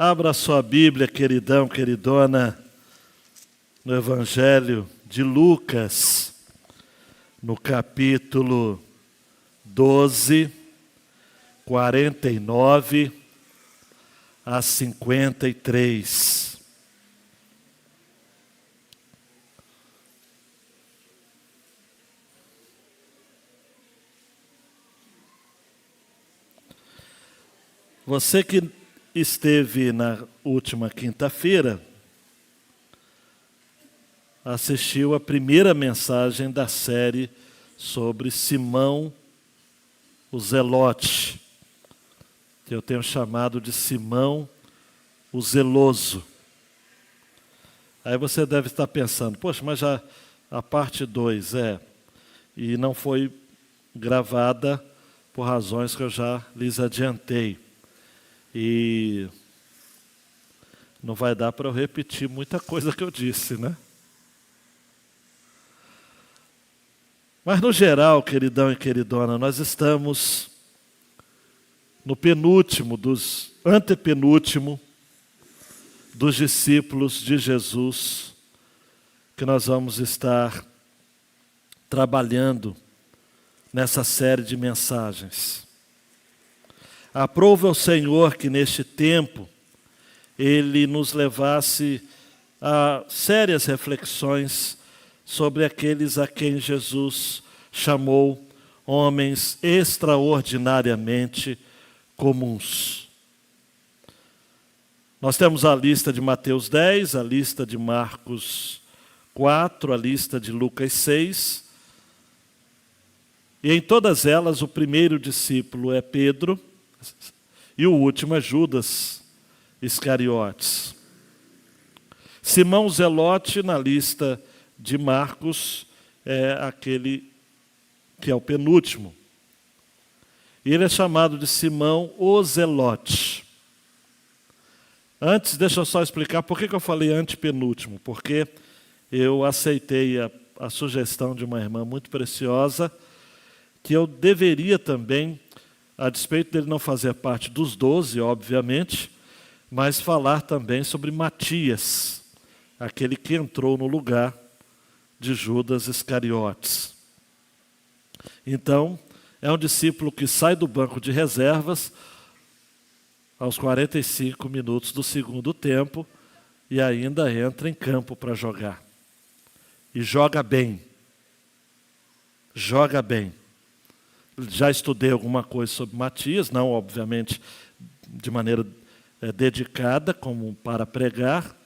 Abra sua Bíblia, queridão, queridona, no Evangelho de Lucas, no capítulo 12, 49 a 53. Você que esteve na última quinta-feira, assistiu a primeira mensagem da série sobre Simão o Zelote, que eu tenho chamado de Simão o Zeloso. Aí você deve estar pensando, poxa, mas já a parte 2 e não foi gravada por razões que eu já lhes adiantei. E não vai dar para eu repetir muita coisa que eu disse, né? Mas no geral, queridão e queridona, nós estamos no antepenúltimo dos discípulos de Jesus, que nós vamos estar trabalhando nessa série de mensagens. Aprove ao Senhor que neste tempo Ele nos levasse a sérias reflexões sobre aqueles a quem Jesus chamou homens extraordinariamente comuns. Nós temos a lista de Mateus 10, a lista de Marcos 4, a lista de Lucas 6. E em todas elas o primeiro discípulo é Pedro e o último é Judas Iscariotes. Simão Zelote, na lista de Marcos, é aquele que é o penúltimo. E ele é chamado de Simão o Zelote. Antes, deixa eu só explicar por que eu falei antepenúltimo. Porque eu aceitei a sugestão de uma irmã muito preciosa, que eu deveria também, a despeito dele não fazer parte dos 12, obviamente, mas falar também sobre Matias, aquele que entrou no lugar de Judas Iscariotes. Então, é um discípulo que sai do banco de reservas aos 45 minutos do segundo tempo e ainda entra em campo para jogar. E joga bem. Joga bem. Já estudei alguma coisa sobre Matias, não obviamente de maneira dedicada como para pregar,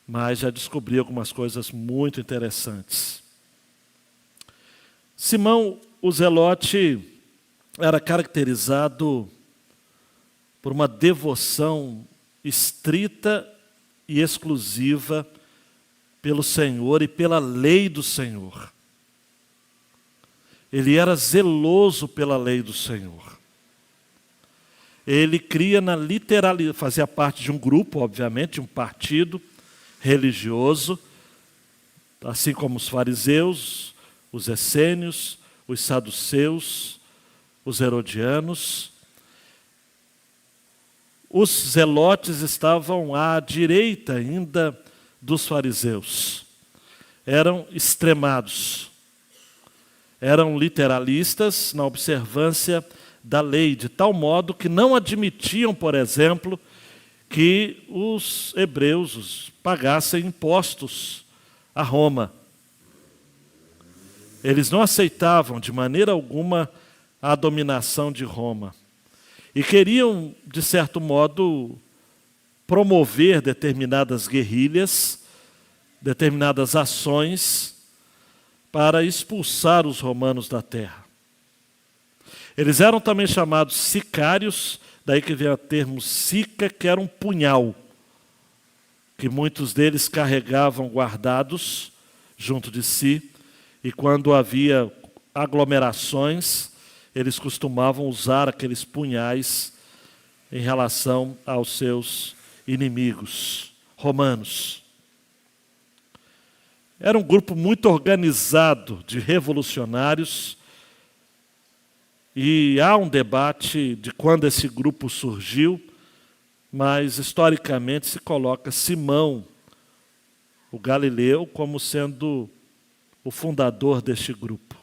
mas já descobri algumas coisas muito interessantes. Simão o Zelote era caracterizado por uma devoção estrita e exclusiva pelo Senhor e pela lei do Senhor. Ele era zeloso pela lei do Senhor. Ele cria na literalidade, fazia parte de um grupo, obviamente, de um partido religioso, assim como os fariseus, os essênios, os saduceus, os herodianos. Os zelotes estavam à direita ainda dos fariseus. Eram extremados. Eram literalistas na observância da lei, de tal modo que não admitiam, por exemplo, que os hebreus pagassem impostos a Roma. Eles não aceitavam de maneira alguma a dominação de Roma. E queriam, de certo modo, promover determinadas guerrilhas, determinadas ações, para expulsar os romanos da terra. Eles eram também chamados sicários, daí que vem o termo sica, que era um punhal, que muitos deles carregavam guardados junto de si, e quando havia aglomerações, eles costumavam usar aqueles punhais em relação aos seus inimigos romanos. Era um grupo muito organizado de revolucionários, e há um debate de quando esse grupo surgiu, mas historicamente se coloca Simão, o Galileu, como sendo o fundador deste grupo.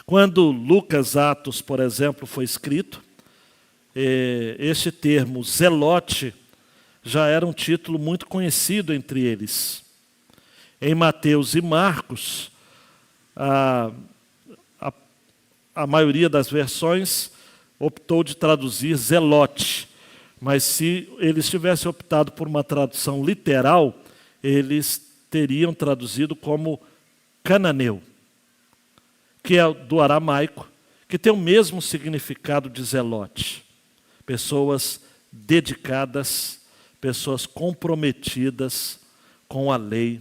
Quando Lucas Atos, por exemplo, foi escrito, este termo zelote já era um título muito conhecido entre eles. Em Mateus e Marcos, a maioria das versões optou de traduzir zelote, mas se eles tivessem optado por uma tradução literal, eles teriam traduzido como cananeu, que é do aramaico, que tem o mesmo significado de zelote. Pessoas dedicadas, pessoas comprometidas com a lei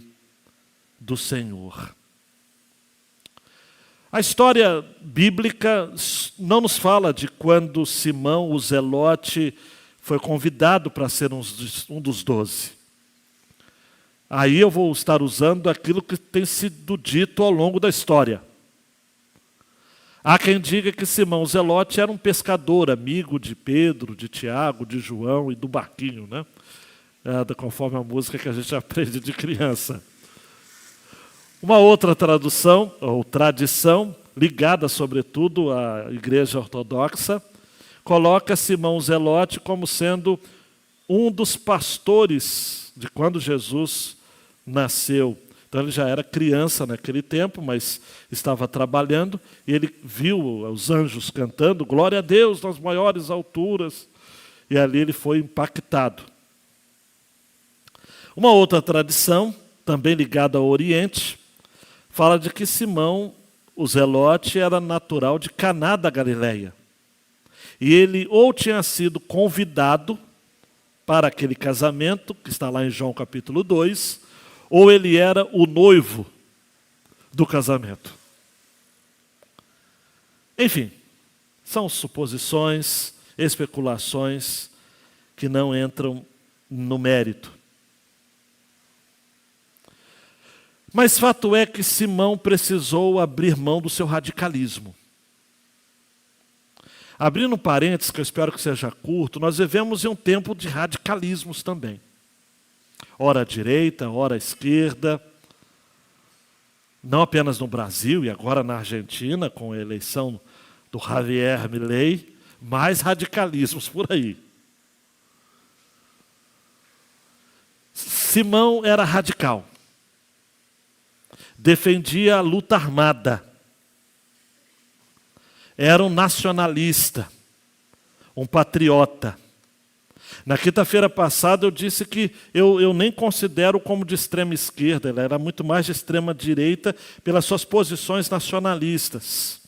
do Senhor. A história bíblica não nos fala de quando Simão, o zelote, foi convidado para ser um dos 12. Aí eu vou estar usando aquilo que tem sido dito ao longo da história. Há quem diga que Simão o zelote era um pescador, amigo de Pedro, de Tiago, de João e do barquinho, né? Conforme a música que a gente aprende de criança. Uma outra tradução, ou tradição, ligada sobretudo à Igreja Ortodoxa, coloca Simão o zelote como sendo um dos pastores de quando Jesus nasceu. Então ele já era criança naquele tempo, mas estava trabalhando, e ele viu os anjos cantando, glória a Deus nas maiores alturas, e ali ele foi impactado. Uma outra tradição, também ligada ao Oriente, fala de que Simão, o zelote, era natural de Caná da Galileia. E ele ou tinha sido convidado para aquele casamento, que está lá em João capítulo 2, ou ele era o noivo do casamento. Enfim, são suposições, especulações que não entram no mérito. Mas fato é que Simão precisou abrir mão do seu radicalismo. Abrindo parênteses, que eu espero que seja curto, nós vivemos em um tempo de radicalismos também. Ora à direita, ora à esquerda, não apenas no Brasil e agora na Argentina, com a eleição do Javier Milei, mais radicalismos por aí. Simão era radical. Defendia a luta armada. Era um nacionalista, um patriota. Na quinta-feira passada eu disse que eu nem considero como de extrema esquerda, ele era muito mais de extrema direita pelas suas posições nacionalistas.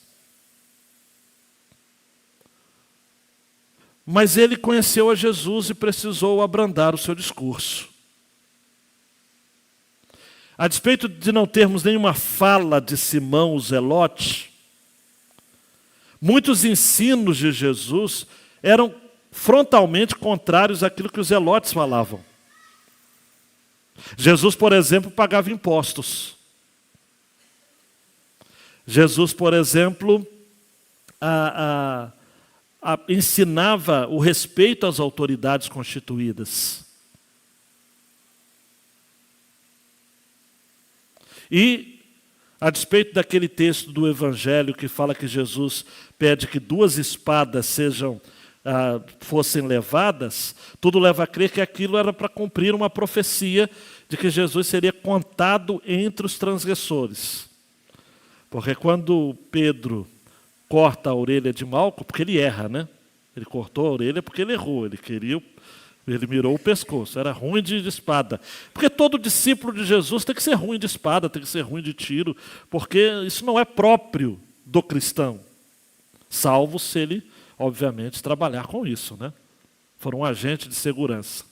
Mas ele conheceu a Jesus e precisou abrandar o seu discurso. A despeito de não termos nenhuma fala de Simão o zelote, muitos ensinos de Jesus eram frontalmente contrários àquilo que os zelotes falavam. Jesus, por exemplo, pagava impostos. Jesus, por exemplo, ensinava o respeito às autoridades constituídas. E, a despeito daquele texto do Evangelho que fala que Jesus pede que 2 espadas fossem levadas, tudo leva a crer que aquilo era para cumprir uma profecia de que Jesus seria contado entre os transgressores. Porque quando Pedro corta a orelha de Malco, porque ele erra, né? Ele cortou a orelha porque ele errou, ele mirou o pescoço, era ruim de espada. Porque todo discípulo de Jesus tem que ser ruim de espada, tem que ser ruim de tiro, porque isso não é próprio do cristão, salvo se ele, obviamente, trabalhar com isso, né? For um agente de segurança,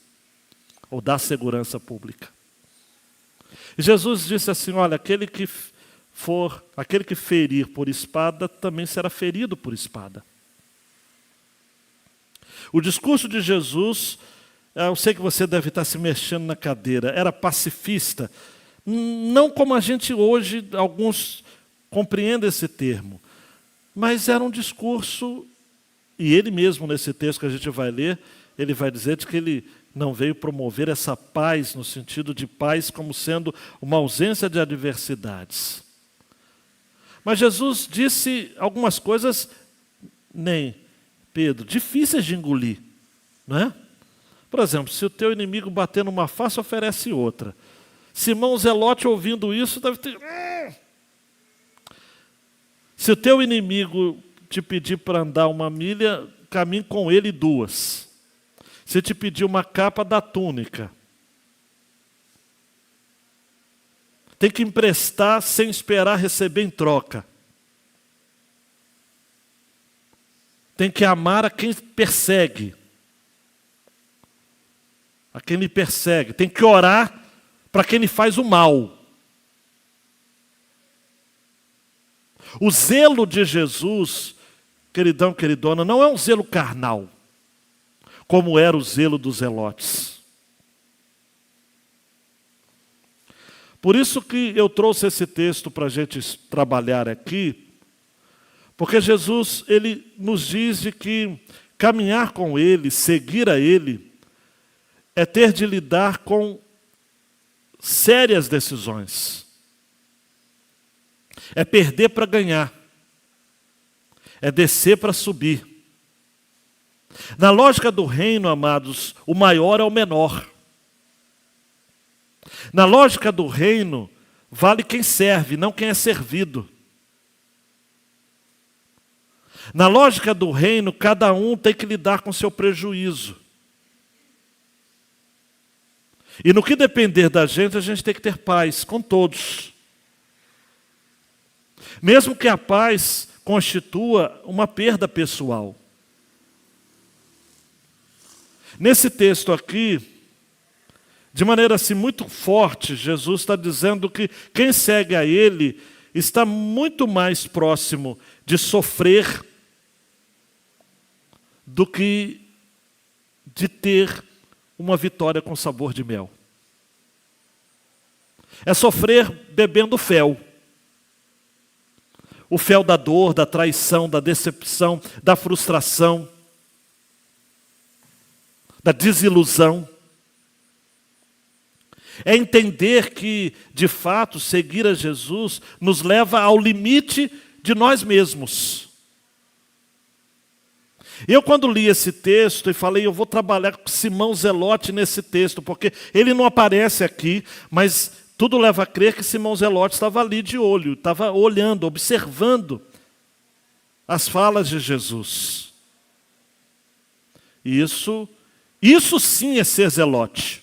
ou da segurança pública. E Jesus disse assim, olha, aquele que ferir por espada, também será ferido por espada. O discurso de Jesus, eu sei que você deve estar se mexendo na cadeira, era pacifista, não como a gente hoje, alguns compreendem esse termo, mas era um discurso E ele mesmo, nesse texto que a gente vai ler, ele vai dizer de que ele não veio promover essa paz, no sentido de paz como sendo uma ausência de adversidades. Mas Jesus disse algumas coisas, nem Pedro, difíceis de engolir, não é? Por exemplo, se o teu inimigo bater numa face, oferece outra. Simão Zelote, ouvindo isso, deve ter... Se o teu inimigo te pedir para andar 1 milha, caminhe com ele 2. Se te pedir uma capa, dá túnica. Tem que emprestar sem esperar receber em troca. Tem que amar a quem persegue. A quem lhe persegue. Tem que orar para quem lhe faz o mal. O zelo de Jesus, queridão, queridona, não é um zelo carnal, como era o zelo dos zelotes. Por isso que eu trouxe esse texto para a gente trabalhar aqui, porque Jesus, ele nos diz de que caminhar com Ele, seguir a Ele, é ter de lidar com sérias decisões. É perder para ganhar. É descer para subir. Na lógica do reino, amados, o maior é o menor. Na lógica do reino, vale quem serve, não quem é servido. Na lógica do reino, cada um tem que lidar com seu prejuízo. E no que depender da gente, a gente tem que ter paz com todos. Mesmo que a paz constitua uma perda pessoal. Nesse texto aqui, de maneira assim muito forte, Jesus está dizendo que quem segue a Ele está muito mais próximo de sofrer do que de ter uma vitória com sabor de mel. É sofrer bebendo fel. O fel da dor, da traição, da decepção, da frustração, da desilusão. É entender que, de fato, seguir a Jesus nos leva ao limite de nós mesmos. Eu, quando li esse texto e falei, eu vou trabalhar com Simão Zelote nesse texto, porque ele não aparece aqui, mas tudo leva a crer que Simão Zelote estava ali de olho, estava olhando, observando as falas de Jesus. E isso sim é ser zelote.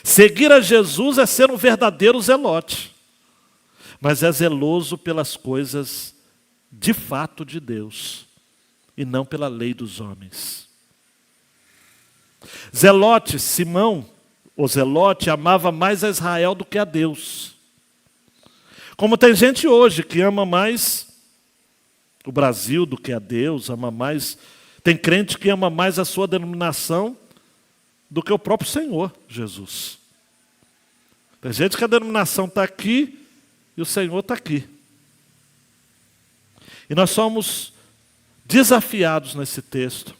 Seguir a Jesus é ser um verdadeiro zelote, mas é zeloso pelas coisas de fato de Deus e não pela lei dos homens. Zelote, Simão, o zelote, amava mais a Israel do que a Deus. Como tem gente hoje que ama mais o Brasil do que a Deus, ama mais, tem crente que ama mais a sua denominação do que o próprio Senhor Jesus. Tem gente que a denominação está aqui e o Senhor está aqui. E nós somos desafiados nesse texto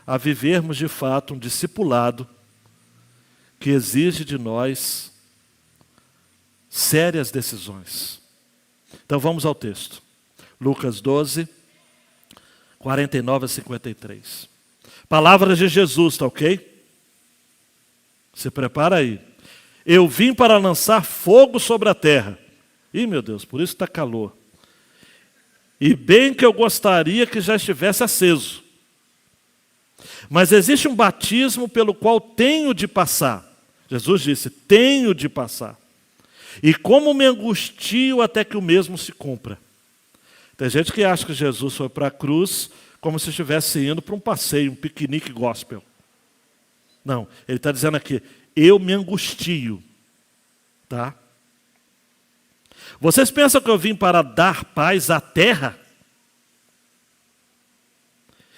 a vivermos de fato um discipulado que exige de nós sérias decisões. Então vamos ao texto. Lucas 12, 49 a 53. Palavras de Jesus, tá ok? Se prepara aí. Eu vim para lançar fogo sobre a terra. Ih, meu Deus, por isso está calor. E bem que eu gostaria que já estivesse aceso. Mas existe um batismo pelo qual tenho de passar. Jesus disse, tenho de passar. E como me angustio até que o mesmo se cumpra. Tem gente que acha que Jesus foi para a cruz como se estivesse indo para um passeio, um piquenique gospel. Não, ele está dizendo aqui, eu me angustio. Tá? Vocês pensam que eu vim para dar paz à terra?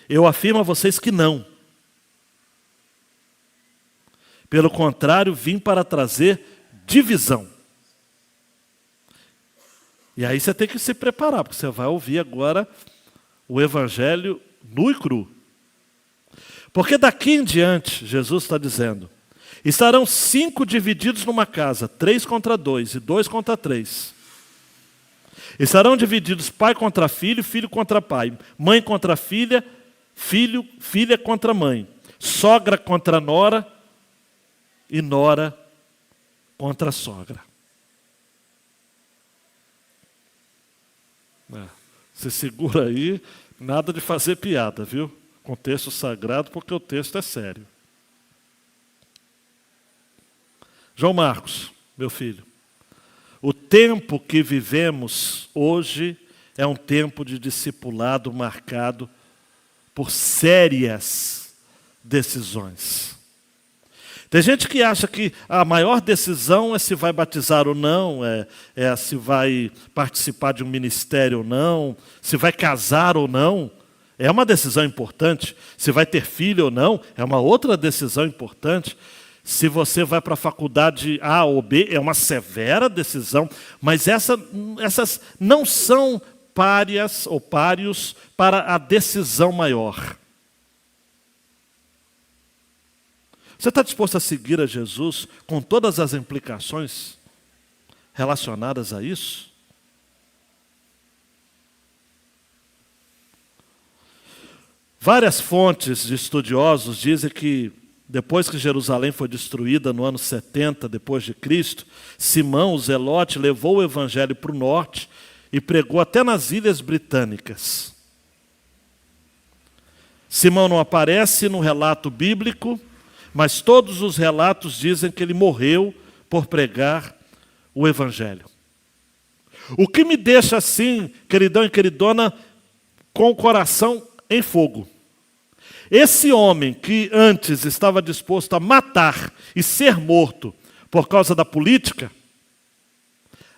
Eu afirmo a vocês que não. Pelo contrário, vim para trazer divisão. E aí você tem que se preparar, porque você vai ouvir agora o evangelho nu e cru. Porque daqui em diante, Jesus está dizendo, estarão 5 divididos numa casa, 3 contra 2 e 2 contra 3. Estarão divididos pai contra filho, filho contra pai, mãe contra filha, filha contra mãe, sogra contra nora e nora contra sogra. Se segura aí, nada de fazer piada, viu? Com texto sagrado, porque o texto é sério. João Marcos, meu filho, o tempo que vivemos hoje é um tempo de discipulado marcado por sérias decisões. Tem gente que acha que a maior decisão é se vai batizar ou não, é se vai participar de um ministério ou não, se vai casar ou não. É uma decisão importante. Se vai ter filho ou não, é uma outra decisão importante. Se você vai para a faculdade A ou B, é uma severa decisão. Mas essas não são párias ou pários para a decisão maior. Você está disposto a seguir a Jesus com todas as implicações relacionadas a isso? Várias fontes de estudiosos dizem que depois que Jerusalém foi destruída no ano 70 depois de Cristo, Simão, o Zelote, levou o evangelho para o norte e pregou até nas ilhas britânicas. Simão não aparece no relato bíblico, mas todos os relatos dizem que ele morreu por pregar o evangelho. O que me deixa assim, queridão e queridona, com o coração em fogo. Esse homem que antes estava disposto a matar e ser morto por causa da política,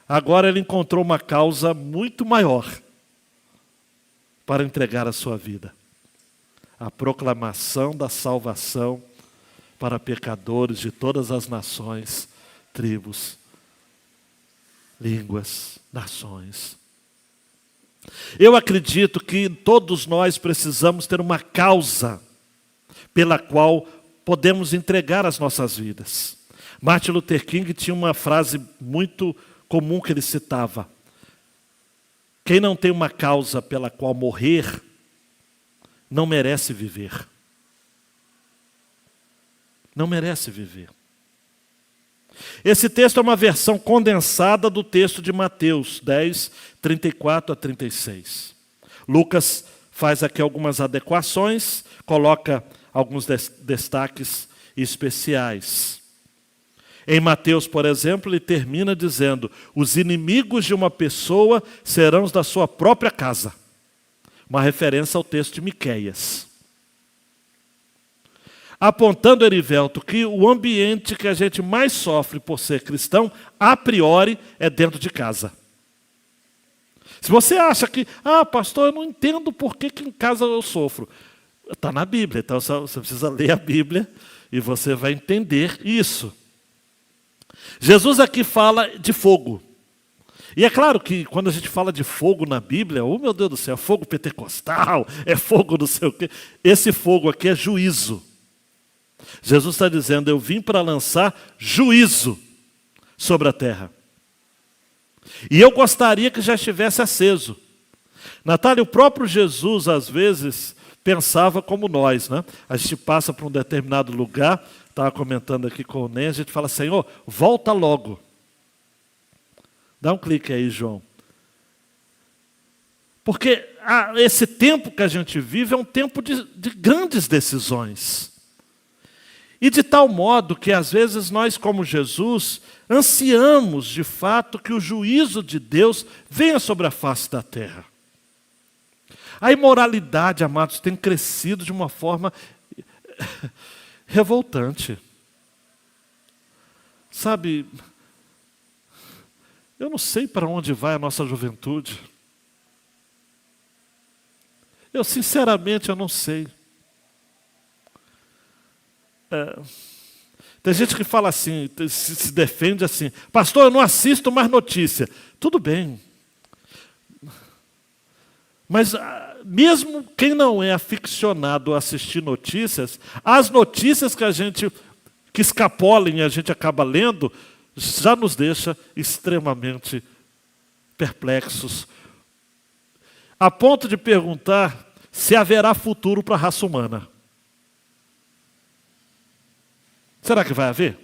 agora ele encontrou uma causa muito maior para entregar a sua vida. A proclamação da salvação para pecadores de todas as nações, tribos, línguas, nações. Eu acredito que todos nós precisamos ter uma causa pela qual podemos entregar as nossas vidas. Martin Luther King tinha uma frase muito comum que ele citava: quem não tem uma causa pela qual morrer, não merece viver. Não merece viver. Esse texto é uma versão condensada do texto de Mateus 10, 34 a 36. Lucas faz aqui algumas adequações, coloca alguns destaques especiais. Em Mateus, por exemplo, ele termina dizendo: os inimigos de uma pessoa serão os da sua própria casa. Uma referência ao texto de Miqueias. Apontando, Erivelto, que o ambiente que a gente mais sofre por ser cristão, a priori, é dentro de casa. Se você acha que, pastor, eu não entendo por que em casa eu sofro. Está na Bíblia, então você precisa ler a Bíblia e você vai entender isso. Jesus aqui fala de fogo. E é claro que quando a gente fala de fogo na Bíblia, oh meu Deus do céu, fogo pentecostal, é fogo não sei o quê. Esse fogo aqui é juízo. Jesus está dizendo: eu vim para lançar juízo sobre a terra. E eu gostaria que já estivesse aceso. Natália, o próprio Jesus, às vezes, pensava como nós, né? A gente passa para um determinado lugar, estava comentando aqui com o Nen, a gente fala: Senhor, volta logo. Dá um clique aí, João. Porque esse tempo que a gente vive é um tempo de grandes decisões. E de tal modo que, às vezes, nós, como Jesus, ansiamos, de fato, que o juízo de Deus venha sobre a face da terra. A imoralidade, amados, tem crescido de uma forma revoltante. Sabe, eu não sei para onde vai a nossa juventude. Sinceramente, eu não sei. Tem gente que fala assim, se defende assim: pastor, eu não assisto mais notícia. Tudo bem. Mas mesmo quem não é aficionado a assistir notícias, as notícias que escapolem e a gente acaba lendo, já nos deixa extremamente perplexos, a ponto de perguntar se haverá futuro para a raça humana. Será que vai haver?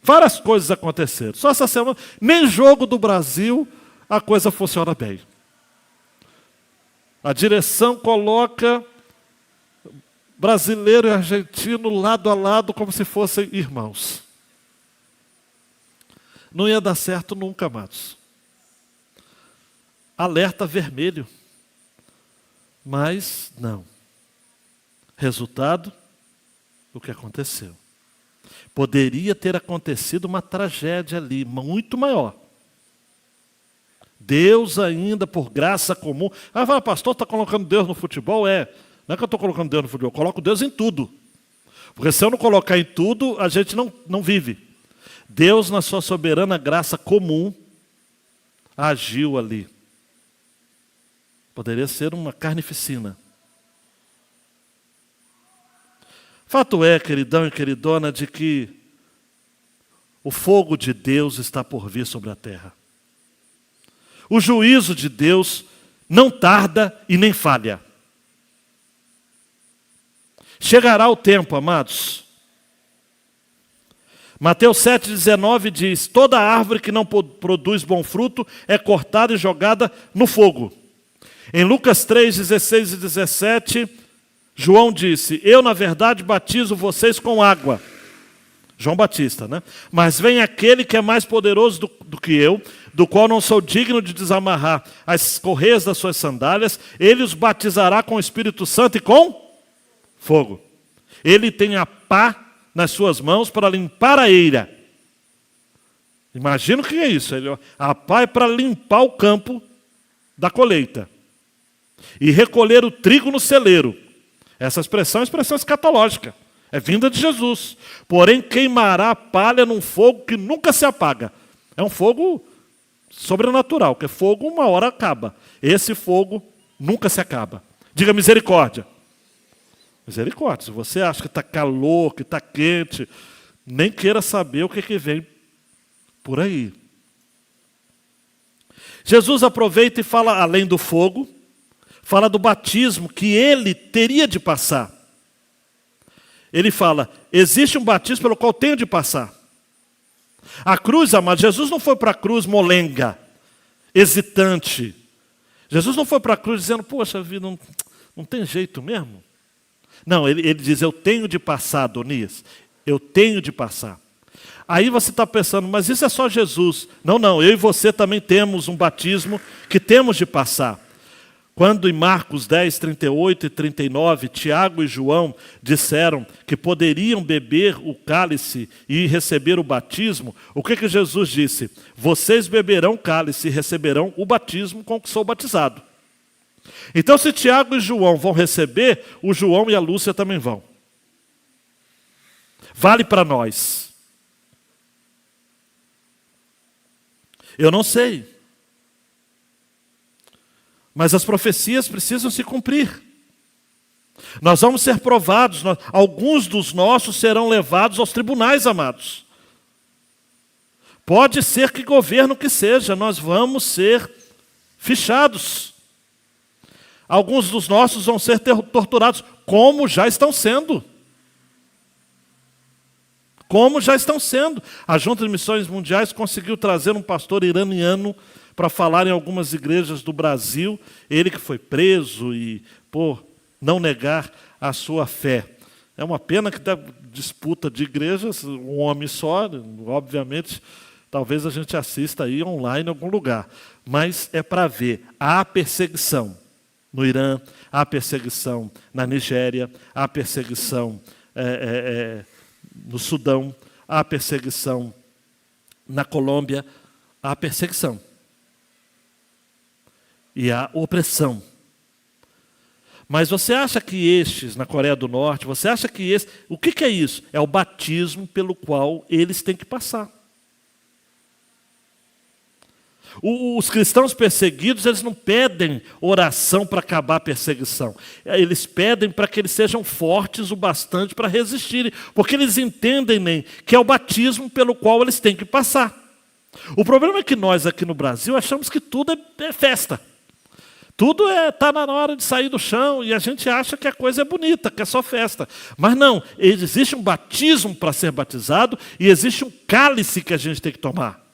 Várias coisas aconteceram. Só essa semana, nem jogo do Brasil a coisa funciona bem. A direção coloca brasileiro e argentino lado a lado como se fossem irmãos. Não ia dar certo nunca, amados. Alerta vermelho. Mas não. Resultado, o que aconteceu. Poderia ter acontecido uma tragédia ali, muito maior. Deus ainda, por graça comum... pastor, está colocando Deus no futebol? Não é que eu estou colocando Deus no futebol, eu coloco Deus em tudo. Porque se eu não colocar em tudo, a gente não vive. Deus, na sua soberana graça comum, agiu ali. Poderia ser uma carnificina. Fato é, queridão e queridona, de que o fogo de Deus está por vir sobre a terra. O juízo de Deus não tarda e nem falha. Chegará o tempo, amados. Mateus 7,19 diz: toda árvore que não produz bom fruto é cortada e jogada no fogo. Em Lucas 3,16 e 17, João disse: eu, na verdade, batizo vocês com água. João Batista, né? Mas vem aquele que é mais poderoso do que eu, do qual não sou digno de desamarrar as correias das suas sandálias. Ele os batizará com o Espírito Santo e com fogo. Ele tem a pá nas suas mãos para limpar a eira. Imagina o que é isso. A pá é para limpar o campo da colheita. E recolher o trigo no celeiro. Essa expressão é expressão escatológica. É vinda de Jesus. Porém, queimará a palha num fogo que nunca se apaga. É um fogo sobrenatural, porque fogo uma hora acaba. Esse fogo nunca se acaba. Diga misericórdia. Misericórdia. Se você acha que está calor, que está quente, nem queira saber o que vem por aí. Jesus aproveita e fala, além do fogo, fala do batismo que ele teria de passar. Ele fala, existe um batismo pelo qual tenho de passar. A cruz, amado, Jesus não foi para a cruz molenga, hesitante. Jesus não foi para a cruz dizendo, poxa vida, não tem jeito mesmo. Não, ele diz, eu tenho de passar, Adonias, eu tenho de passar. Aí você está pensando, mas isso é só Jesus. Não, eu e você também temos um batismo que temos de passar. Quando em Marcos 10, 38 e 39, Tiago e João disseram que poderiam beber o cálice e receber o batismo, o que Jesus disse? Vocês beberão o cálice e receberão o batismo com que sou batizado. Então, se Tiago e João vão receber, o João e a Lúcia também vão. Vale para nós. Eu não sei. Mas as profecias precisam se cumprir. Nós vamos ser provados. Alguns dos nossos serão levados aos tribunais, amados. Pode ser que governo que seja, nós vamos ser fichados. Alguns dos nossos vão ser torturados, como já estão sendo. Como já estão sendo. A Junta de Missões Mundiais conseguiu trazer um pastor iraniano para falar em algumas igrejas do Brasil, ele que foi preso e por não negar a sua fé. É uma pena que da disputa de igrejas, um homem só, obviamente, talvez a gente assista aí online em algum lugar, mas é para ver, há perseguição no Irã, há perseguição na Nigéria, há perseguição no Sudão, há perseguição na Colômbia, há perseguição. E a opressão. Mas você acha que estes, na Coreia do Norte, você acha que o que é isso? É o batismo pelo qual eles têm que passar. Os cristãos perseguidos, eles não pedem oração para acabar a perseguição. Eles pedem para que eles sejam fortes o bastante para resistirem, porque eles entendem que é o batismo pelo qual eles têm que passar. O problema é que nós aqui no Brasil achamos que tudo é festa. Tudo está na hora de sair do chão e a gente acha que a coisa é bonita, que é só festa. Mas não, existe um batismo para ser batizado e existe um cálice que a gente tem que tomar.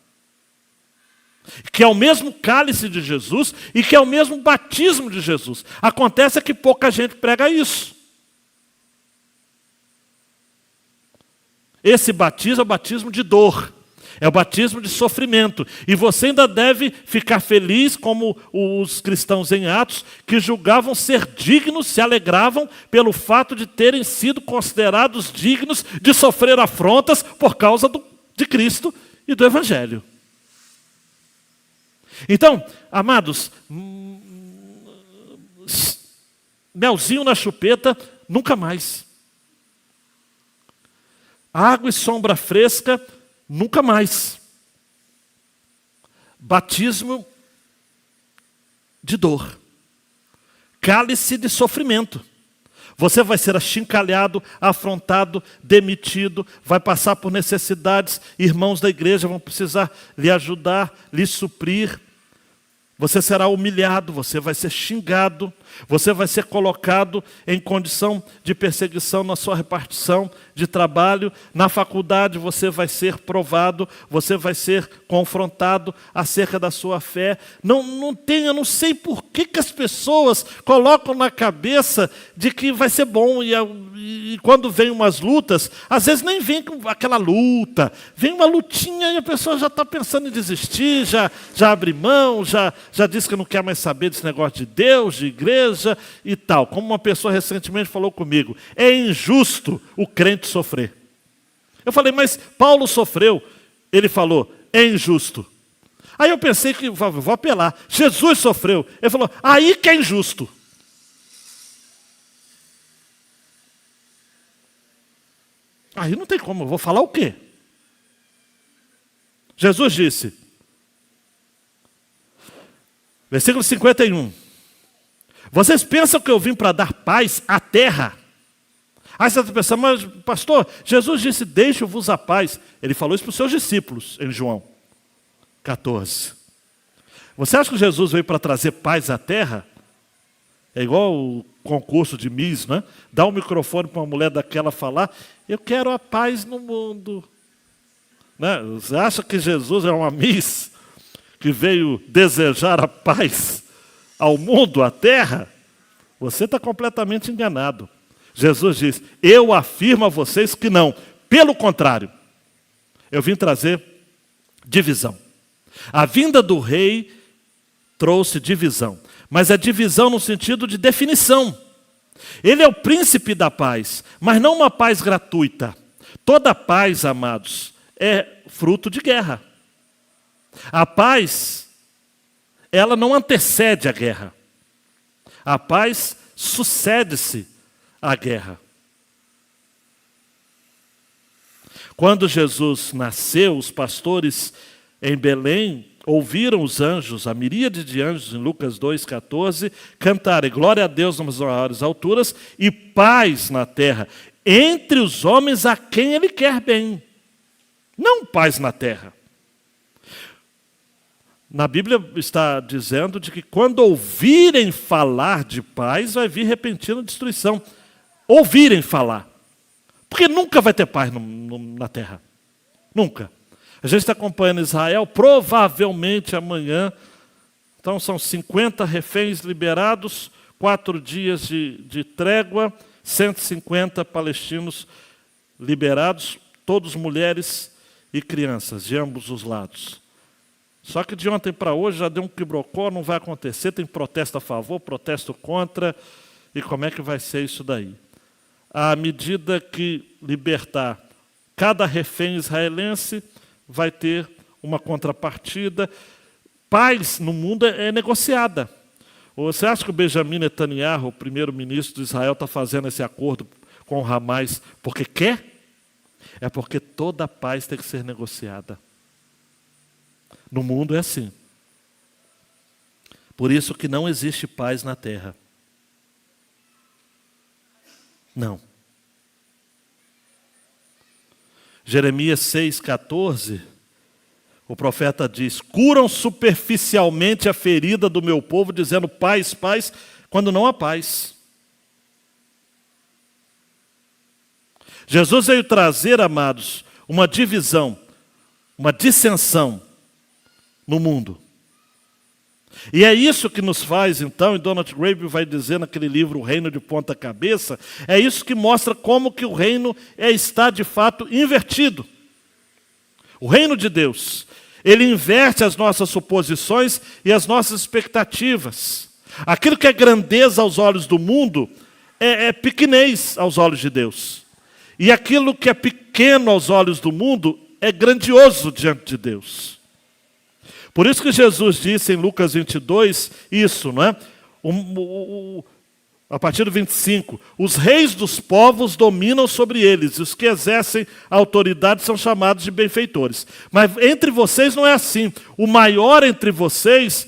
Que é o mesmo cálice de Jesus e que é o mesmo batismo de Jesus. Acontece que pouca gente prega isso. Esse batismo é o batismo de dor. É o batismo de sofrimento. E você ainda deve ficar feliz, como os cristãos em Atos, que julgavam ser dignos, se alegravam pelo fato de terem sido considerados dignos de sofrer afrontas por causa de Cristo e do Evangelho. Então, amados, melzinho na chupeta, nunca mais. Água e sombra fresca, nunca mais. Batismo de dor. Cálice de sofrimento. Você vai ser achincalhado, afrontado, demitido, vai passar por necessidades. Irmãos da igreja vão precisar lhe ajudar, lhe suprir. Você será humilhado, você vai ser xingado, você vai ser colocado em condição de perseguição na sua repartição de trabalho. Na faculdade você vai ser provado, você vai ser confrontado acerca da sua fé. Eu não sei por que as pessoas colocam na cabeça de que vai ser bom e quando vem umas lutas, às vezes nem vem com aquela luta, vem uma lutinha e a pessoa já está pensando em desistir, já abre mão, já diz que não quer mais saber desse negócio de Deus, de igreja e tal. Como uma pessoa recentemente falou comigo, é injusto o crente sofrer. Eu falei, mas Paulo sofreu. Ele falou, é injusto. Aí eu pensei que, vou apelar, Jesus sofreu. Ele falou, aí que é injusto. Aí não tem como, eu vou falar o quê? Jesus disse, versículo 51. Vocês pensam que eu vim para dar paz à terra? Aí você está pensando, mas pastor, Jesus disse, deixo-vos a paz. Ele falou isso para os seus discípulos, em João 14. Você acha que Jesus veio para trazer paz à terra? É igual o concurso de Miss, né? Dá um microfone para uma mulher daquela falar, eu quero a paz no mundo. Né? Você acha que Jesus é uma Miss que veio desejar a paz ao mundo, à terra? Você está completamente enganado. Jesus diz, eu afirmo a vocês que não. Pelo contrário, eu vim trazer divisão. A vinda do rei trouxe divisão. Mas é divisão no sentido de definição. Ele é o príncipe da paz, mas não uma paz gratuita. Toda paz, amados, é fruto de guerra. A paz, ela não antecede a guerra. A paz sucede-se à guerra. Quando Jesus nasceu, os pastores em Belém ouviram os anjos, a miríade de anjos, em Lucas 2,14, cantarem glória a Deus nas maiores alturas e paz na terra, entre os homens a quem Ele quer bem. Não paz na terra. Na Bíblia está dizendo de que quando ouvirem falar de paz, vai vir repentina destruição. Ouvirem falar. Porque nunca vai ter paz na terra. Nunca. A gente está acompanhando Israel, provavelmente amanhã. Então são 50 reféns liberados, 4 dias de trégua, 150 palestinos liberados, todos mulheres e crianças, de ambos os lados. Só que de ontem para hoje já deu um quibrocó, não vai acontecer, tem protesto a favor, protesto contra, e como é que vai ser isso daí? À medida que libertar cada refém israelense, vai ter uma contrapartida. Paz no mundo é negociada. Você acha que o Benjamin Netanyahu, o primeiro-ministro de Israel, está fazendo esse acordo com o Hamas porque quer? É porque toda paz tem que ser negociada. No mundo é assim. Por isso que não existe paz na terra. Não. Jeremias 6,14, o profeta diz: curam superficialmente a ferida do meu povo, dizendo paz, paz, quando não há paz. Jesus veio trazer, amados, uma divisão, uma dissensão no mundo. E é isso que nos faz, então, e Donald Grable vai dizer naquele livro, O Reino de Ponta Cabeça, é isso que mostra como que o reino está, de fato, invertido. O reino de Deus, ele inverte as nossas suposições e as nossas expectativas. Aquilo que é grandeza aos olhos do mundo é pequenez aos olhos de Deus. E aquilo que é pequeno aos olhos do mundo é grandioso diante de Deus. Por isso que Jesus disse em Lucas 22, isso, não é? A partir do 25, os reis dos povos dominam sobre eles, e os que exercem a autoridade são chamados de benfeitores. Mas entre vocês não é assim. O maior entre vocês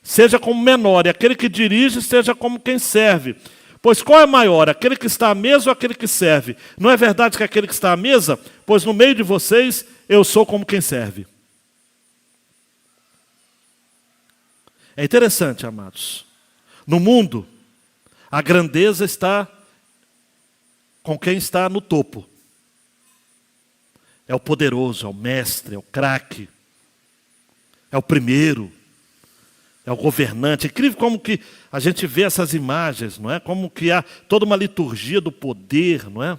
seja como menor, e aquele que dirige seja como quem serve. Pois qual é maior, aquele que está à mesa ou aquele que serve? Não é verdade que aquele que está à mesa? Pois no meio de vocês eu sou como quem serve. É interessante, amados. No mundo, a grandeza está com quem está no topo. É o poderoso, é o mestre, é o craque, é o primeiro, é o governante. É incrível como que a gente vê essas imagens, não é? Como que há toda uma liturgia do poder, não é?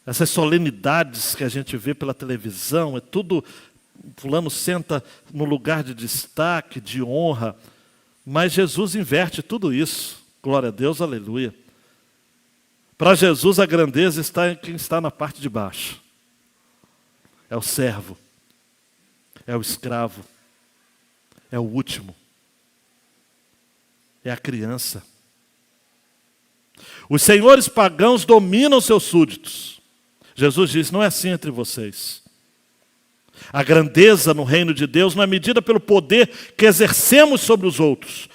Essas solenidades que a gente vê pela televisão, é tudo, fulano senta no lugar de destaque, de honra. Mas Jesus inverte tudo isso. Glória a Deus, aleluia. Para Jesus a grandeza está em quem está na parte de baixo. É o servo. É o escravo. É o último. É a criança. Os senhores pagãos dominam seus súditos. Jesus diz, não é assim entre vocês. A grandeza no reino de Deus não é medida pelo poder que exercemos sobre os outros.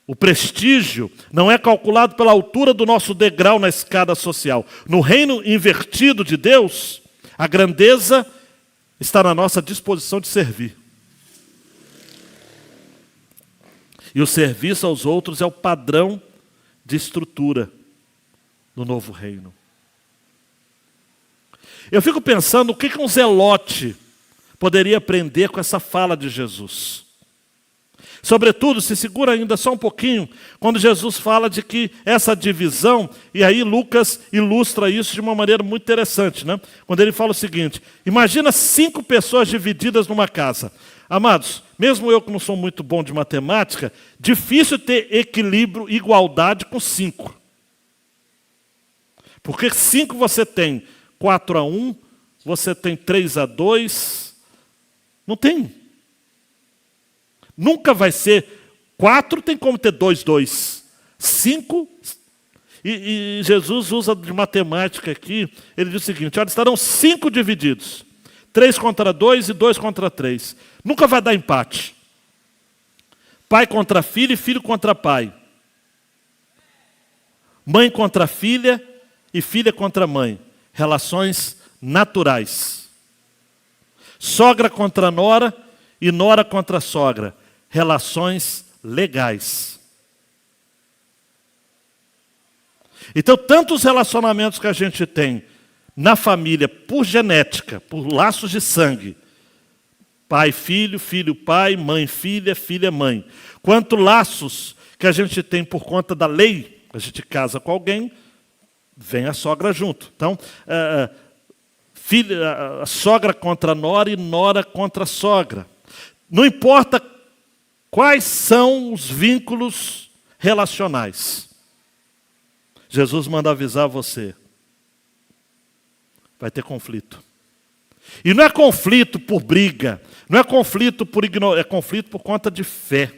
O prestígio não é calculado pela altura do nosso degrau na escada social. No reino invertido de Deus, a grandeza está na nossa disposição de servir. E o serviço aos outros é o padrão de estrutura do novo reino. Eu fico pensando o que um zelote poderia aprender com essa fala de Jesus. Sobretudo, se segura ainda só um pouquinho, quando Jesus fala de que essa divisão, e aí Lucas ilustra isso de uma maneira muito interessante, né? Quando ele fala o seguinte, imagina 5 pessoas divididas numa casa. Amados, mesmo eu que não sou muito bom de matemática, difícil ter equilíbrio, igualdade com 5. Porque 5 você tem 4-1, você tem 3-2, não tem. Nunca vai ser 4, tem como ter 2-2. 5, e Jesus usa de matemática aqui, ele diz o seguinte, olha, estarão 5 divididos. 3 contra 2 e 2 contra 3. Nunca vai dar empate. Pai contra filho e filho contra pai. Mãe contra filha e filha contra mãe. Relações naturais. Sogra contra nora e nora contra sogra. Relações legais. Então, tantos relacionamentos que a gente tem na família por genética, por laços de sangue, pai, filho, filho, pai, mãe, filha, filha, mãe, quanto laços que a gente tem por conta da lei, a gente casa com alguém, vem a sogra junto. Então, a sogra contra a nora e nora contra a sogra. Não importa quais são os vínculos relacionais. Jesus manda avisar você. Vai ter conflito. E não é conflito por briga, não é conflito por ignorância, é conflito por conta de fé.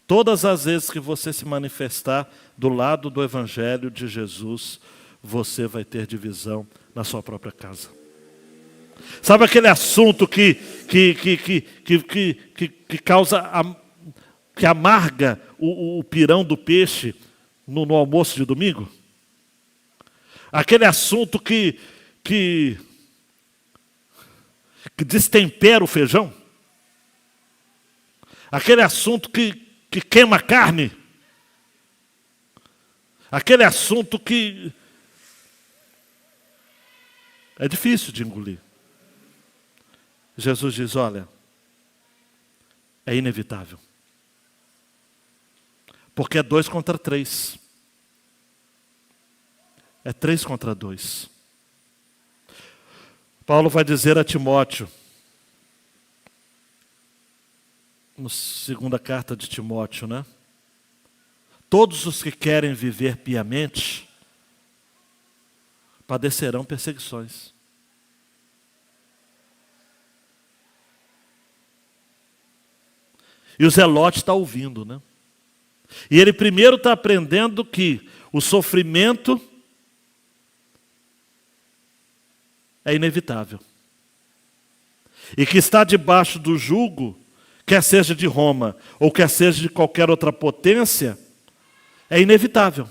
Todas as vezes que você se manifestar do lado do Evangelho de Jesus, você vai ter divisão na sua própria casa. Sabe aquele assunto que causa que amarga o pirão do peixe no almoço de domingo? Aquele assunto que destempera o feijão? Aquele assunto que queima a carne? Aquele assunto que é difícil de engolir. Jesus diz, olha, é inevitável. Porque é 2 contra 3. É 3 contra 2. Paulo vai dizer a Timóteo, na segunda carta de Timóteo, né? Todos os que querem viver piamente padecerão perseguições. E o Zelote está ouvindo, né? E ele primeiro está aprendendo que o sofrimento é inevitável. E que está debaixo do jugo, quer seja de Roma, ou quer seja de qualquer outra potência, é inevitável.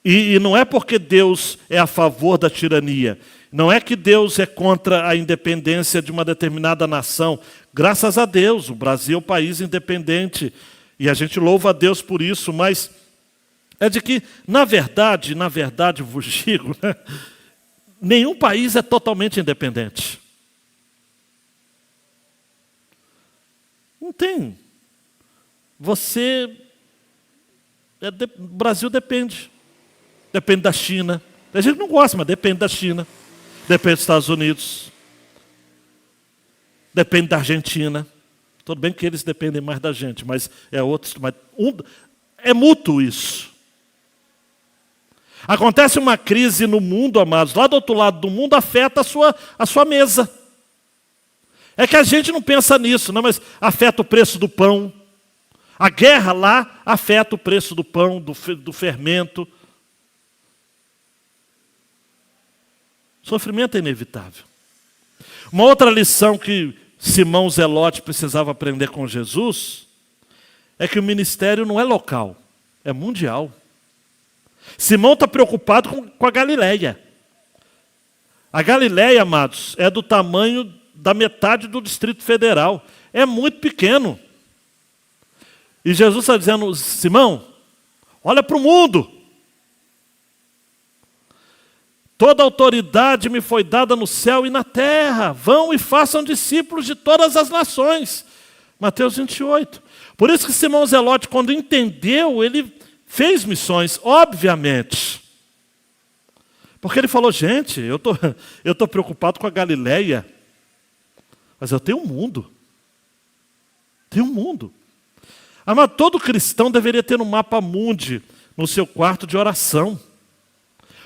E não é porque Deus é a favor da tirania. Não é que Deus é contra a independência de uma determinada nação. Graças a Deus, o Brasil é um país independente. E a gente louva a Deus por isso, mas é de que, na verdade, vos digo, né, nenhum país é totalmente independente. Não tem. O Brasil depende. Depende da China. A gente não gosta, mas depende da China. Depende dos Estados Unidos. Depende da Argentina. Tudo bem que eles dependem mais da gente, mas é outro. É mútuo isso. Acontece uma crise no mundo, amados. Lá do outro lado do mundo afeta a sua mesa. É que a gente não pensa nisso, não, mas afeta o preço do pão. A guerra lá afeta o preço do pão, do fermento. O sofrimento é inevitável. Uma outra lição que Simão Zelote precisava aprender com Jesus é que o ministério não é local, é mundial. Simão está preocupado com a Galileia. A Galileia, amados, é do tamanho da metade do Distrito Federal. É muito pequeno. E Jesus está dizendo, Simão, olha para o mundo. Toda autoridade me foi dada no céu e na terra. Vão e façam discípulos de todas as nações. Mateus 28. Por isso que Simão Zelote, quando entendeu, ele fez missões, obviamente. Porque ele falou, gente, eu tô preocupado com a Galileia, mas eu tenho um mundo. Tenho um mundo. Mas todo cristão deveria ter um mapa mundi no seu quarto de oração.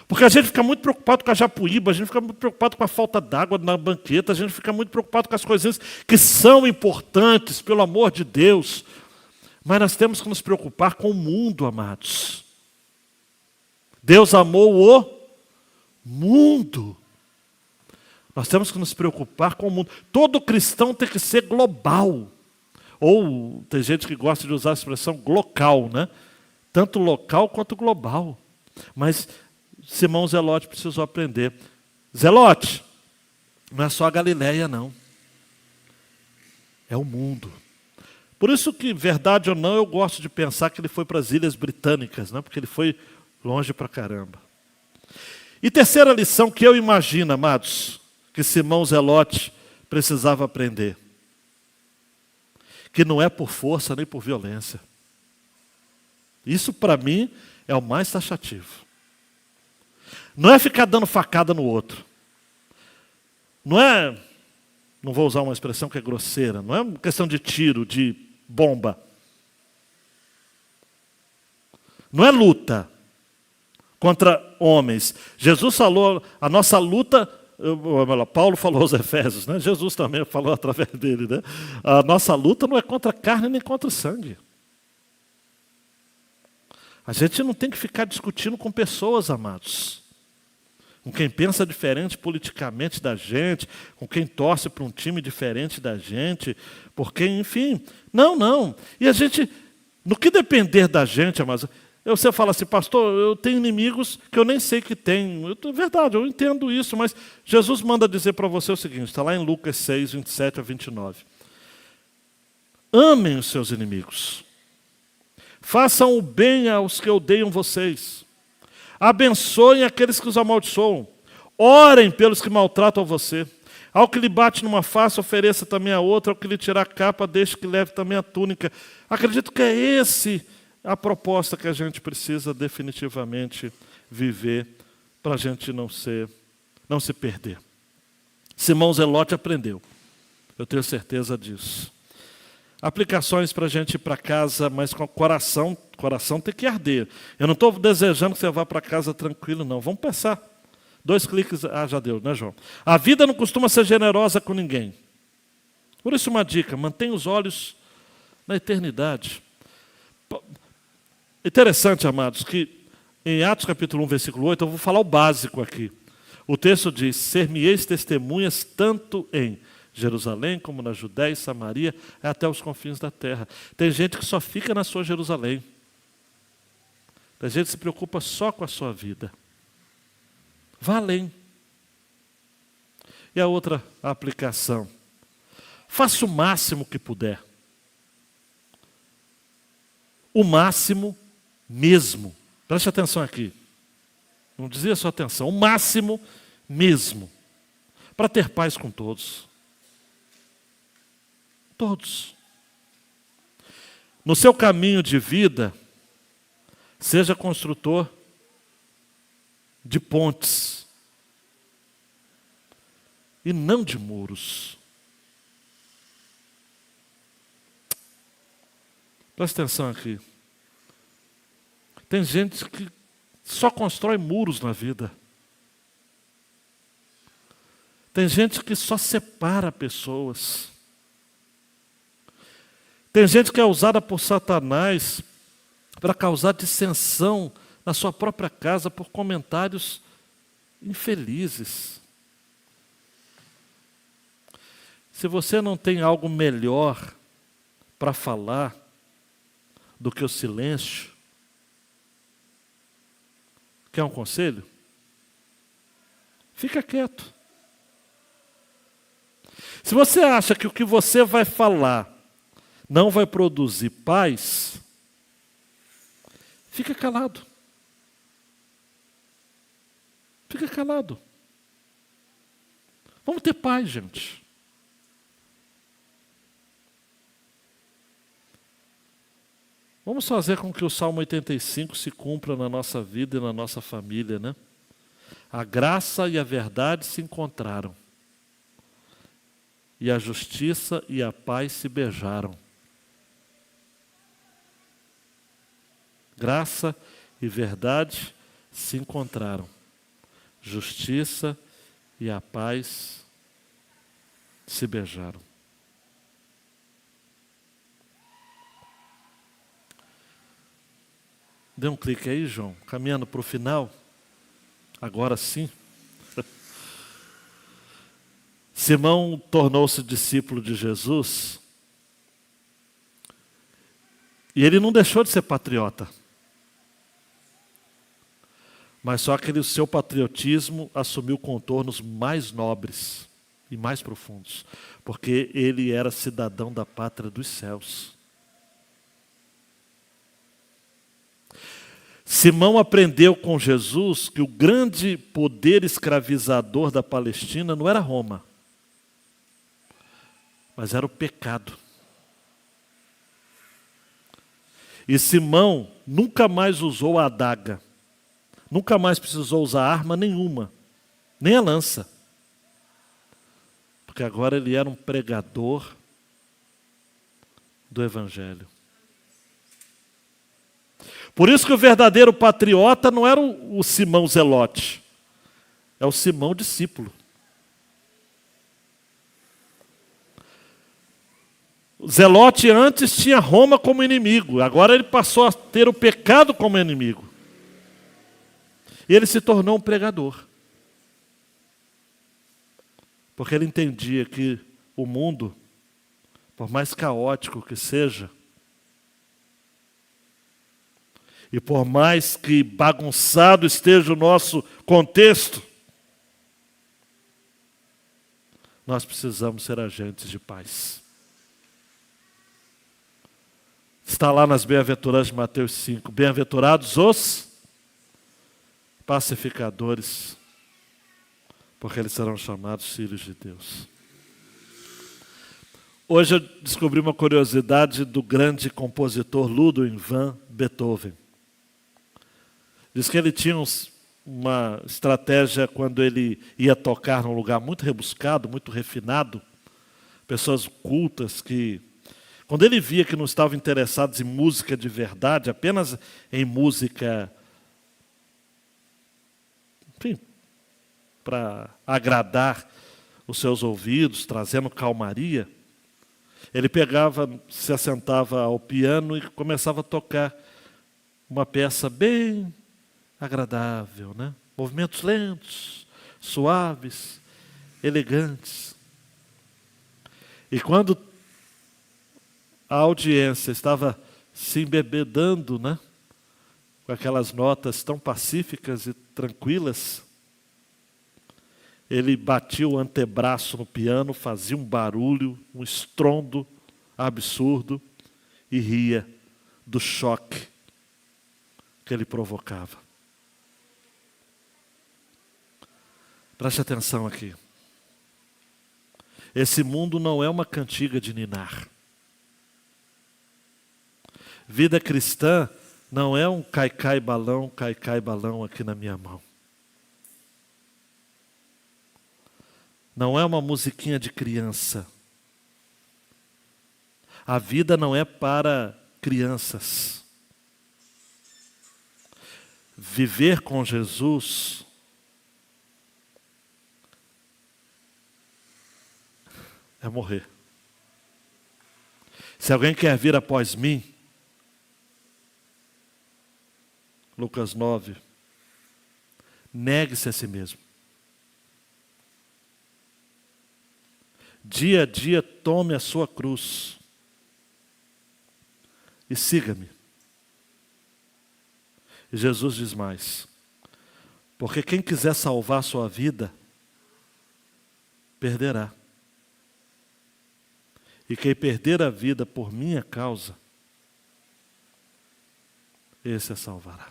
Porque a gente fica muito preocupado com a Japuíba, a gente fica muito preocupado com a falta d'água na banqueta, a gente fica muito preocupado com as coisinhas que são importantes, pelo amor de Deus. Mas nós temos que nos preocupar com o mundo, amados. Deus amou o mundo. Nós temos que nos preocupar com o mundo. Todo cristão tem que ser global. Ou tem gente que gosta de usar a expressão glocal, né? Tanto local quanto global. Mas Simão Zelote precisou aprender. Zelote, não é só a Galileia, não. É o mundo. Por isso que, verdade ou não, eu gosto de pensar que ele foi para as Ilhas Britânicas, né? Porque ele foi longe pra caramba. E terceira lição que eu imagino, amados, que Simão Zelote precisava aprender. Que não é por força nem por violência. Isso, para mim, é o mais taxativo. Não é ficar dando facada no outro. Não vou usar uma expressão que é grosseira, não é uma questão de tiro, de bomba. Não é luta contra homens. Jesus falou, a nossa luta, Paulo falou aos Efésios, né? Jesus também falou através dele, né? A nossa luta não é contra a carne nem contra o sangue. A gente não tem que ficar discutindo com pessoas, amados. com quem pensa diferente politicamente da gente, com quem torce para um time diferente da gente, por quem, enfim. Não. E a gente, no que depender da gente, amados, você fala assim, pastor, eu tenho inimigos que eu nem sei que tenho. É verdade, eu entendo isso, mas Jesus manda dizer para você o seguinte, está lá em Lucas 6, 27 a 29. Amem os seus inimigos. Façam o bem aos que odeiam vocês. Abençoem aqueles que os amaldiçoam. Orem pelos que maltratam você. Ao que lhe bate numa face, ofereça também a outra. Ao que lhe tirar a capa, deixe que leve também a túnica. Acredito que é esse a proposta que a gente precisa definitivamente viver para a gente não se perder. Simão Zelote aprendeu. Eu tenho certeza disso. Aplicações para a gente ir para casa, mas com o coração tem que arder. Eu não estou desejando que você vá para casa tranquilo, não. Vamos pensar. 2 cliques, já deu, né, João? A vida não costuma ser generosa com ninguém. Por isso uma dica, mantenha os olhos na eternidade. Interessante, amados, que em Atos capítulo 1, versículo 8, eu vou falar o básico aqui. O texto diz, ser-me-eis testemunhas tanto em Jerusalém, como na Judéia e Samaria, até os confins da terra. Tem gente que só fica na sua Jerusalém. Tem gente que se preocupa só com a sua vida. Vá além. E a outra aplicação. Faça o máximo que puder. O máximo mesmo. Preste atenção aqui. Não dizia só atenção. O máximo mesmo. Para ter paz com todos. Todos. No seu caminho de vida, seja construtor de pontes e não de muros. Presta atenção aqui. Tem gente que só constrói muros na vida. Tem gente que só separa pessoas. Tem gente que é usada por Satanás para causar dissensão na sua própria casa por comentários infelizes. Se você não tem algo melhor para falar do que o silêncio, quer um conselho? Fica quieto. Se você acha que o que você vai falar não vai produzir paz, fica calado. Fica calado. Vamos ter paz, gente. Vamos fazer com que o Salmo 85 se cumpra na nossa vida e na nossa família, né? A graça e a verdade se encontraram. E a justiça e a paz se beijaram. Graça e verdade se encontraram. Justiça e a paz se beijaram. Dê um clique aí, João. Caminhando para o final. Agora sim. Simão tornou-se discípulo de Jesus. E ele não deixou de ser patriota. Mas só que o seu patriotismo assumiu contornos mais nobres e mais profundos. Porque ele era cidadão da pátria dos céus. Simão aprendeu com Jesus que o grande poder escravizador da Palestina não era Roma, mas era o pecado. E Simão nunca mais usou a adaga, nunca mais precisou usar arma nenhuma, nem a lança, porque agora ele era um pregador do Evangelho. Por isso que o verdadeiro patriota não era o Simão Zelote, é o Simão discípulo. O Zelote antes tinha Roma como inimigo, agora ele passou a ter o pecado como inimigo. E ele se tornou um pregador. Porque ele entendia que o mundo, por mais caótico que seja, e por mais que bagunçado esteja o nosso contexto, nós precisamos ser agentes de paz. Está lá nas bem-aventuranças de Mateus 5. Bem-aventurados os pacificadores, porque eles serão chamados filhos de Deus. Hoje eu descobri uma curiosidade do grande compositor Ludwig van Beethoven. Diz que ele tinha uma estratégia quando ele ia tocar num lugar muito rebuscado, muito refinado, pessoas cultas que, quando ele via que não estavam interessados em música de verdade, apenas em música, enfim, para agradar os seus ouvidos, trazendo calmaria, ele pegava, se assentava ao piano e começava a tocar uma peça bem agradável, né? Movimentos lentos, suaves, elegantes. E quando a audiência estava se embebedando, né, com aquelas notas tão pacíficas e tranquilas, ele batia o antebraço no piano, fazia um barulho, um estrondo absurdo e ria do choque que ele provocava. Preste atenção aqui. Esse mundo não é uma cantiga de ninar. Vida cristã não é um cai-cai balão aqui na minha mão. Não é uma musiquinha de criança. A vida não é para crianças. Viver com Jesus é morrer. Se alguém quer vir após mim, Lucas 9, negue-se a si mesmo. Dia a dia tome a sua cruz e siga-me. E Jesus diz mais: porque quem quiser salvar a sua vida, perderá. E quem perder a vida por minha causa, esse a salvará.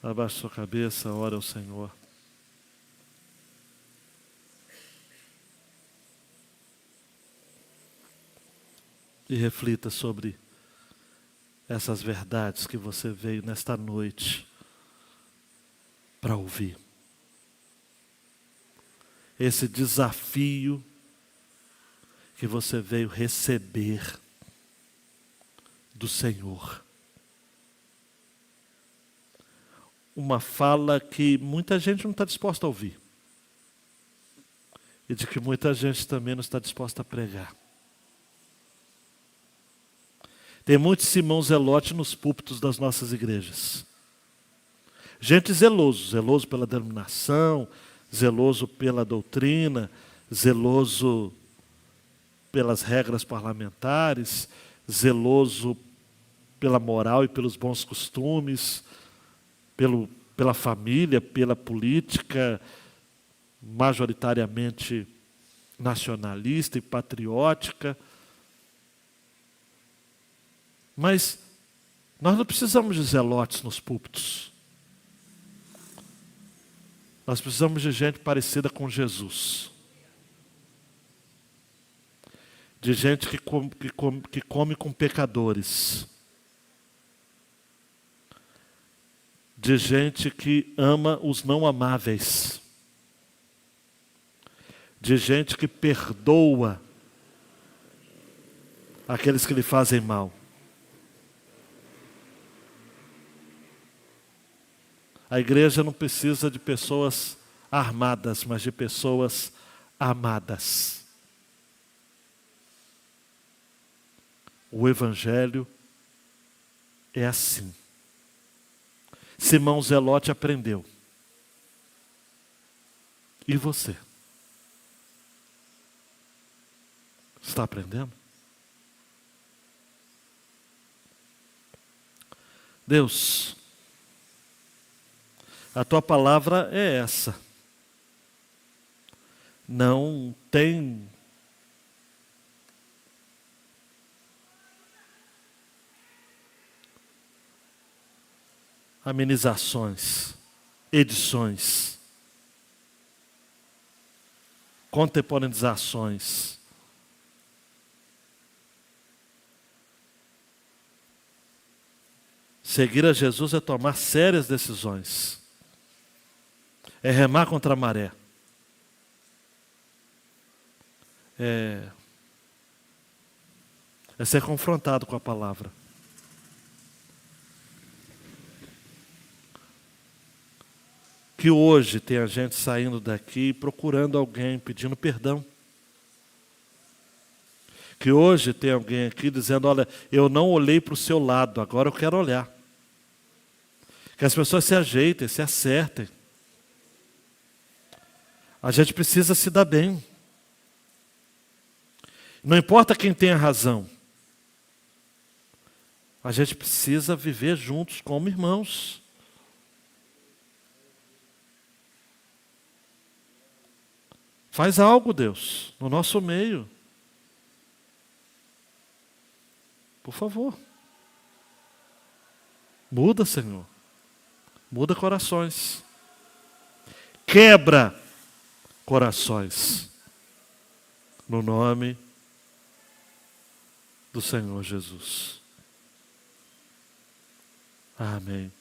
Abaixe sua cabeça, ore ao Senhor. E reflita sobre essas verdades que você veio nesta noite para ouvir. Esse desafio que você veio receber do Senhor. Uma fala que muita gente não está disposta a ouvir. E de que muita gente também não está disposta a pregar. Tem muito Simão Zelote nos púlpitos das nossas igrejas. Gente zeloso pela denominação, zeloso pela doutrina, zeloso pelas regras parlamentares, zeloso pela moral e pelos bons costumes, pela família, pela política, majoritariamente nacionalista e patriótica. Mas nós não precisamos de zelotes nos púlpitos. Nós precisamos de gente parecida com Jesus. De gente que come com pecadores. De gente que ama os não amáveis. De gente que perdoa aqueles que lhe fazem mal. A igreja não precisa de pessoas armadas, mas de pessoas amadas. O Evangelho é assim. Simão Zelote aprendeu. E você? Está aprendendo? Deus, a tua palavra é essa. Não tem amenizações, edições, contemporaneizações. Seguir a Jesus é tomar sérias decisões. É remar contra a maré. É ser confrontado com a palavra. Que hoje tenha gente saindo daqui procurando alguém, pedindo perdão. Que hoje tem alguém aqui dizendo, olha, eu não olhei para o seu lado, agora eu quero olhar. Que as pessoas se ajeitem, se acertem. A gente precisa se dar bem. Não importa quem tenha razão. A gente precisa viver juntos como irmãos. Faz algo, Deus, no nosso meio. Por favor. Muda, Senhor. Muda corações. Quebra corações. No nome do Senhor Jesus. Amém.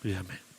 E amém.